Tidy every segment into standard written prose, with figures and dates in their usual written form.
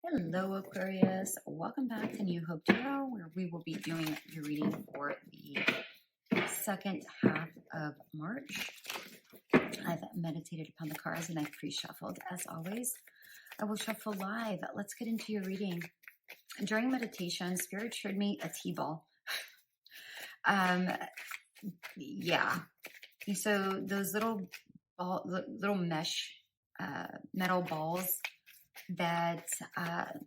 Hello, Aquarius. Welcome back to New Hope Tarot, where we will be doing your reading for the second half of March. I've meditated upon the cards and I've pre-shuffled. As always, I will shuffle live. Let's get into your reading. During meditation, Spirit showed me a T-ball. Yeah. So those little mesh metal balls that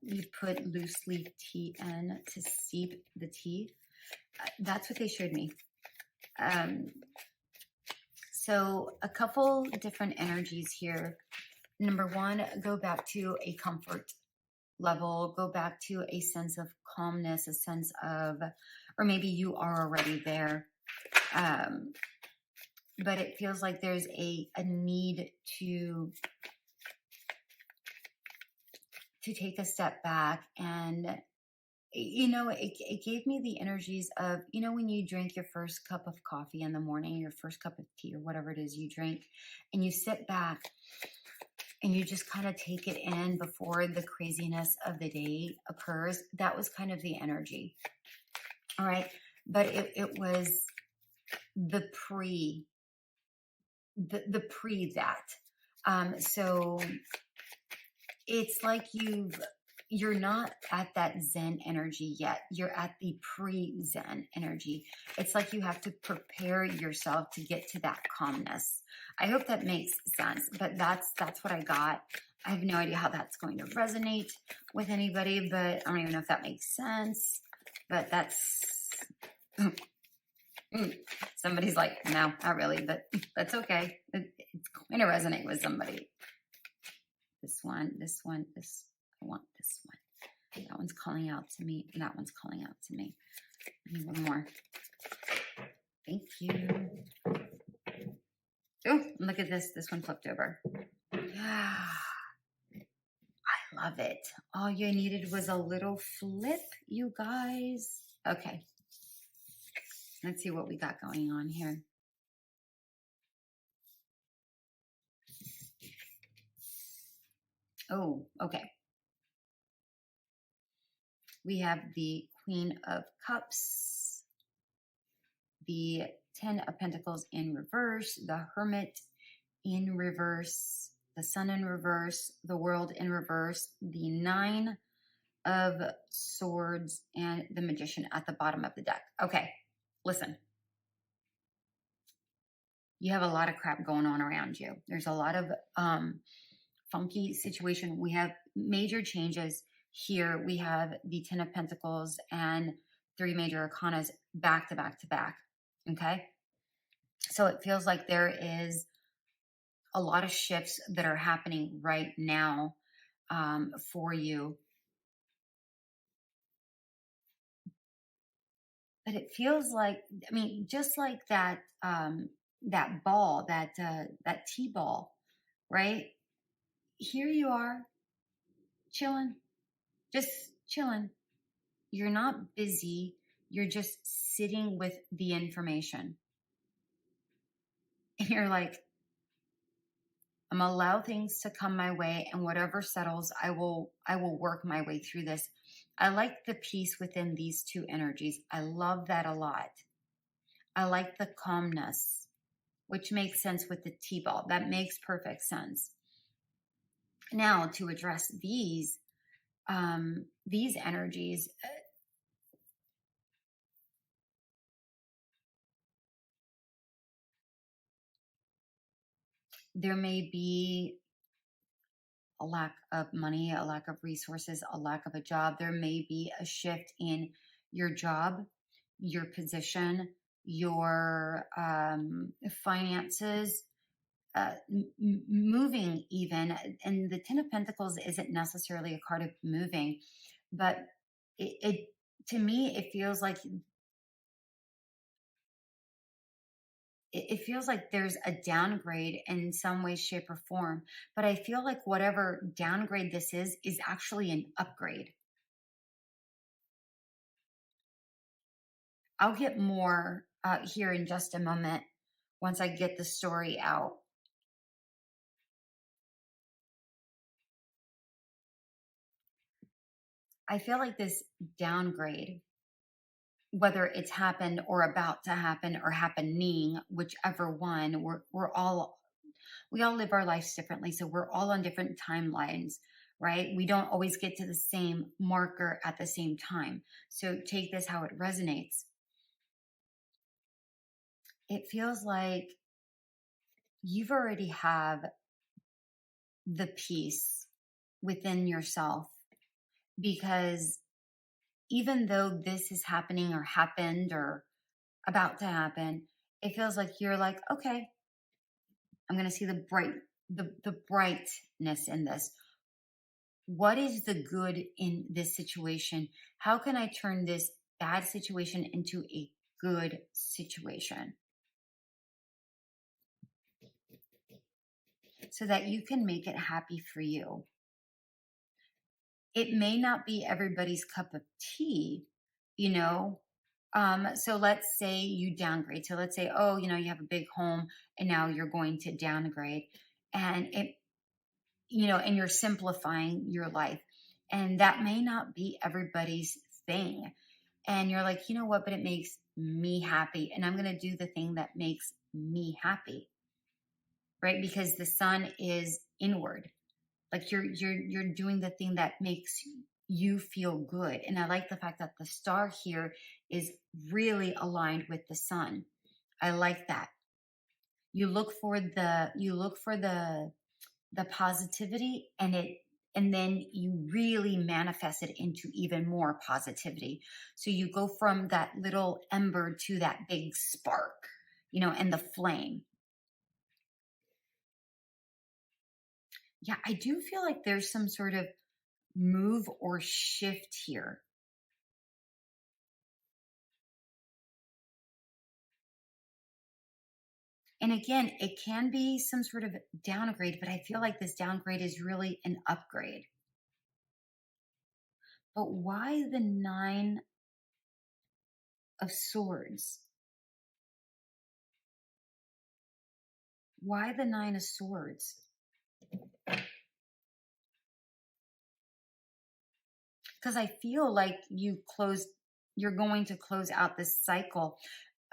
you put loose leaf tea in to steep the tea. That's what they showed me. So a couple different energies here. Number one, go back to a comfort level, go back to a sense of calmness, a sense of, or maybe you are already there. But it feels like there's a need to take a step back. And you know, it gave me the energies of, you know, when you drink your first cup of coffee in the morning, your first cup of tea or whatever it is you drink, and you sit back and you just kind of take it in before the craziness of the day occurs. That was kind of the energy. All right. But it was the pre that. So it's like you're not at that Zen energy yet. You're at the pre-Zen energy. It's like you have to prepare yourself to get to that calmness. I hope that makes sense, but that's what I got. I have no idea how that's going to resonate with anybody, but I don't even know if that makes sense, but that's... Somebody's like, no, not really, but that's okay. It's going to resonate with somebody. This one, I want this one. That one's calling out to me. And that one's calling out to me. I need one more. Thank you. Oh, look at this. This one flipped over. I love it. All you needed was a little flip, you guys. Okay. Let's see what we got going on here. Oh, okay. We have the Queen of Cups, the 10 of Pentacles in reverse, the Hermit in reverse, the Sun in reverse, the World in reverse, the 9 of Swords, and the Magician at the bottom of the deck. Okay, listen. You have a lot of crap going on around you. There's a lot of funky situation. We have major changes here. We have the 10 of Pentacles and 3 major arcanas back to back to back. Okay. So it feels like there is a lot of shifts that are happening right now for you. But it feels like, I mean, just like that, that ball, that T-ball, right? Here you are, chilling, just chilling. You're not busy. You're just sitting with the information. And you're like, I'm gonna allow things to come my way, and whatever settles, I will work my way through this. I like the peace within these two energies. I love that a lot. I like the calmness, which makes sense with the T-ball. That makes perfect sense. Now, to address these energies, there may be a lack of money, a lack of resources, a lack of a job. There may be a shift in your job, your position, your finances, moving even. And the 10 of Pentacles isn't necessarily a card of moving, but it to me, it feels like there's a downgrade in some way, shape, or form. But I feel like whatever downgrade this is actually an upgrade. I'll get more here in just a moment once I get the story out. I feel like this downgrade, whether it's happened or about to happen or happening, whichever one, we all live our lives differently. So we're all on different timelines, right? We don't always get to the same marker at the same time. So take this how it resonates. It feels like you've already have the peace within yourself, because even though this is happening or happened or about to happen, it feels like you're like, okay, I'm going to see the brightness in this. What is the good in this situation? How can I turn this bad situation into a good situation so that you can make it happy for you? It may not be everybody's cup of tea, you know. So let's say you downgrade. So let's say, oh, you have a big home and now you're going to downgrade, and and you're simplifying your life. And that may not be everybody's thing. And you're like, you know what, but it makes me happy. And I'm going to do the thing that makes me happy, right? Because the sun is inward. Like you're doing the thing that makes you feel good. And I like the fact that the star here is really aligned with the sun. I like that. You look for the positivity, and then you really manifest it into even more positivity. So you go from that little ember to that big spark, and the flame. Yeah, I do feel like there's some sort of move or shift here. And again, it can be some sort of downgrade, but I feel like this downgrade is really an upgrade. But why the Nine of Swords? Why the Nine of Swords? Because I feel like you're going to close out this cycle.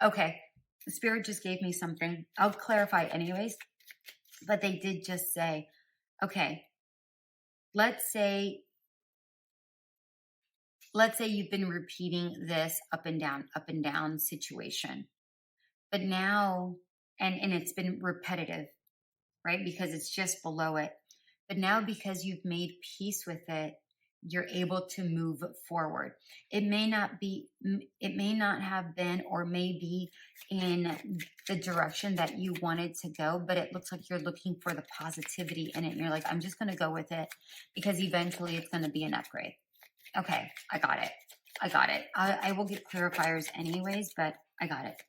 Okay, the Spirit just gave me something. I'll clarify anyways, but they did just say, okay, let's say you've been repeating this up and down situation, but now, and it's been repetitive, right? Because it's just below it. But now, because you've made peace with it, you're able to move forward. It may not have been, or may be in the direction that you wanted to go, but it looks like you're looking for the positivity in it. And you're like, I'm just going to go with it because eventually it's going to be an upgrade. Okay, I got it. I will get clarifiers anyways, but I got it.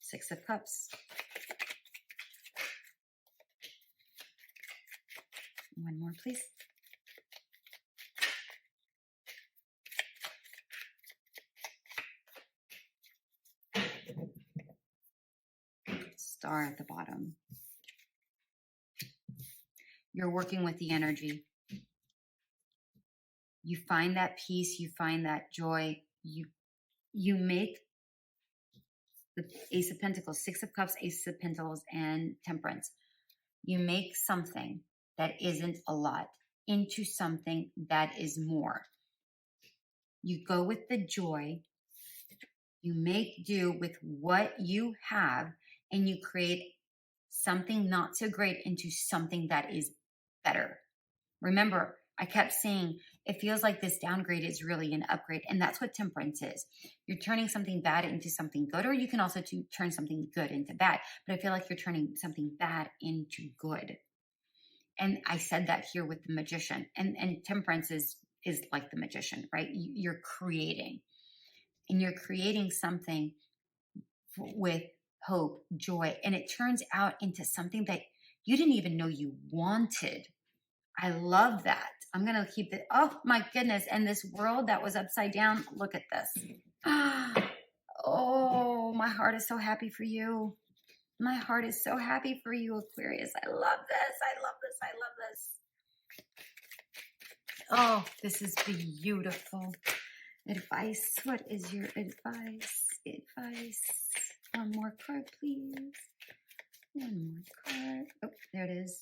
Six of Cups. One more, please. Star at the bottom. You're working with the energy. You find that peace, you find that joy. You make the Ace of Pentacles, Six of Cups, Ace of Pentacles, and Temperance. You make something that isn't a lot into something that is more. You go with the joy. You make do with what you have, and you create something not so great into something that is better. Remember, I kept saying it feels like this downgrade is really an upgrade, and that's what Temperance is. You're turning something bad into something good, or you can also turn something good into bad, but I feel like you're turning something bad into good. And I said that here with the Magician, and Temperance is like the Magician, right? You're creating, and you're creating something with hope, joy, and it turns out into something that you didn't even know you wanted. I love that. I'm going to keep it. Oh my goodness. And this world that was upside down, look at this. Oh, my heart is so happy for you. My heart is so happy for you, Aquarius. I love this. I love this. I love this. Oh, this is beautiful. Advice. What is your advice? Advice. One more card, please. One more card. Oh, there it is.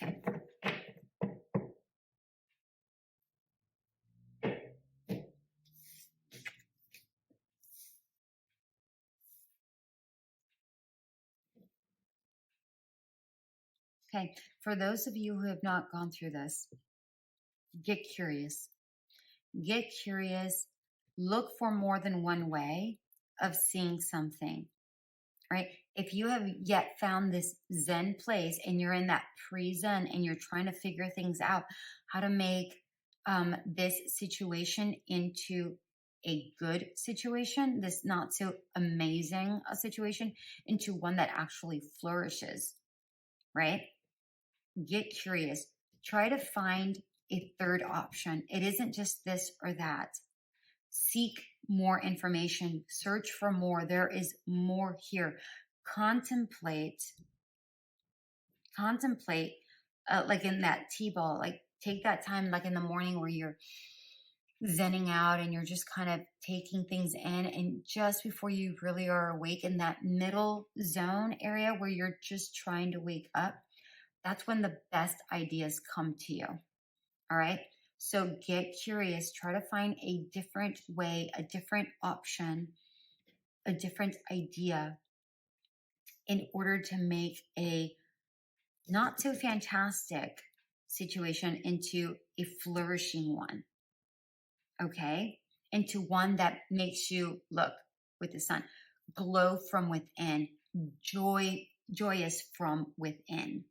Okay. Okay. For those of you who have not gone through this, get curious. Get curious. Look for more than one way of seeing something, right? If you have yet found this Zen place and you're in that pre-Zen and you're trying to figure things out, how to make this situation into a good situation, this not so amazing a situation, into one that actually flourishes, right? Get curious. Try to find a third option. It isn't just this or that. Seek more information. Search for more. There is more here. Contemplate, like in that T-ball, like take that time, like in the morning where you're zenning out and you're just kind of taking things in, and just before you really are awake, in that middle zone area where you're just trying to wake up, that's when the best ideas come to you. All right. So get curious, try to find a different way, a different option, a different idea in order to make a not so fantastic situation into a flourishing one. Okay. Into one that makes you look with the sun, glow from within, joyous from within.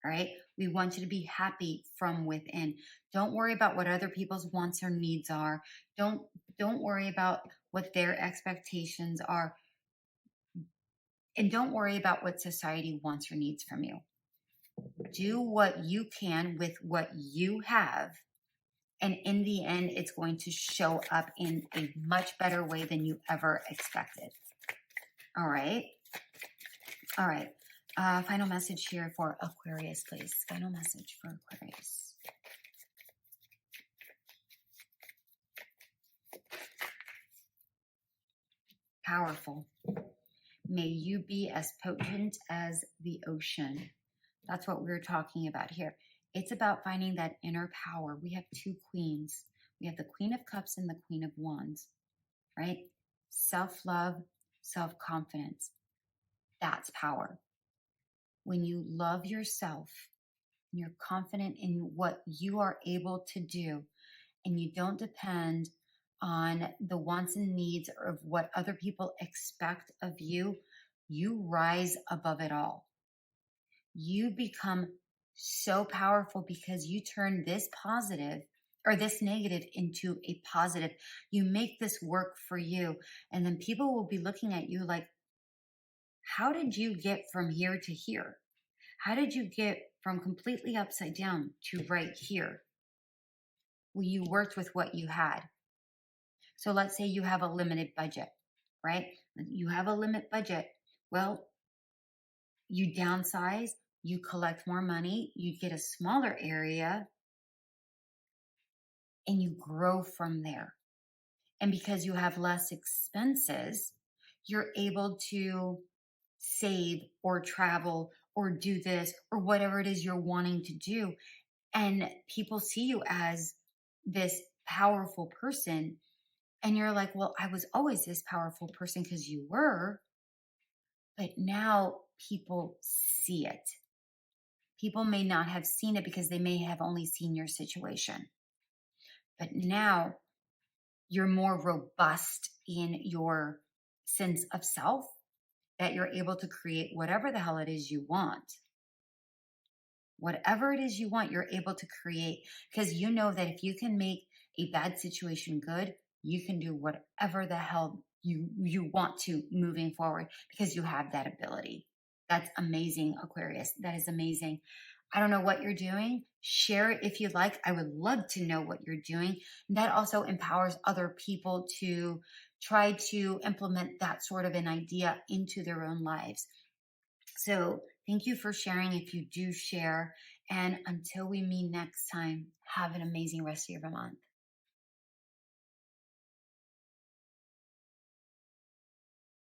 All right. We want you to be happy from within. Don't worry about what other people's wants or needs are. Don't worry about what their expectations are. And don't worry about what society wants or needs from you. Do what you can with what you have. And in the end, it's going to show up in a much better way than you ever expected. All right. All right. Final message here for Aquarius, please. Final message for Aquarius. Powerful. May you be as potent as the ocean. That's what we're talking about here. It's about finding that inner power. We have two queens. We have the Queen of Cups and the Queen of Wands, right? Self-love, self-confidence. That's power. When you love yourself, and you're confident in what you are able to do, and you don't depend on the wants and needs of what other people expect of you, you rise above it all. You become so powerful because you turn this positive or this negative into a positive. You make this work for you. And then people will be looking at you like, how did you get from here to here? How did you get from completely upside down to right here? Well, you worked with what you had. So let's say you have a limited budget, right? You have a limit budget. Well, you downsize, you collect more money, you get a smaller area, and you grow from there. And because you have less expenses, you're able to save or travel or do this or whatever it is you're wanting to do. And people see you as this powerful person. And you're like, well, I was always this powerful person because you were. But now people see it. People may not have seen it because they may have only seen your situation. But now you're more robust in your sense of self, that you're able to create whatever the hell it is you want. Whatever it is you want, you're able to create, because you know that if you can make a bad situation good, you can do whatever the hell you want to moving forward because you have that ability. That's amazing, Aquarius. That is amazing. I don't know what you're doing. Share it if you'd like. I would love to know what you're doing. And that also empowers other people to try to implement that sort of an idea into their own lives. So thank you for sharing if you do share. And until we meet next time, have an amazing rest of your month.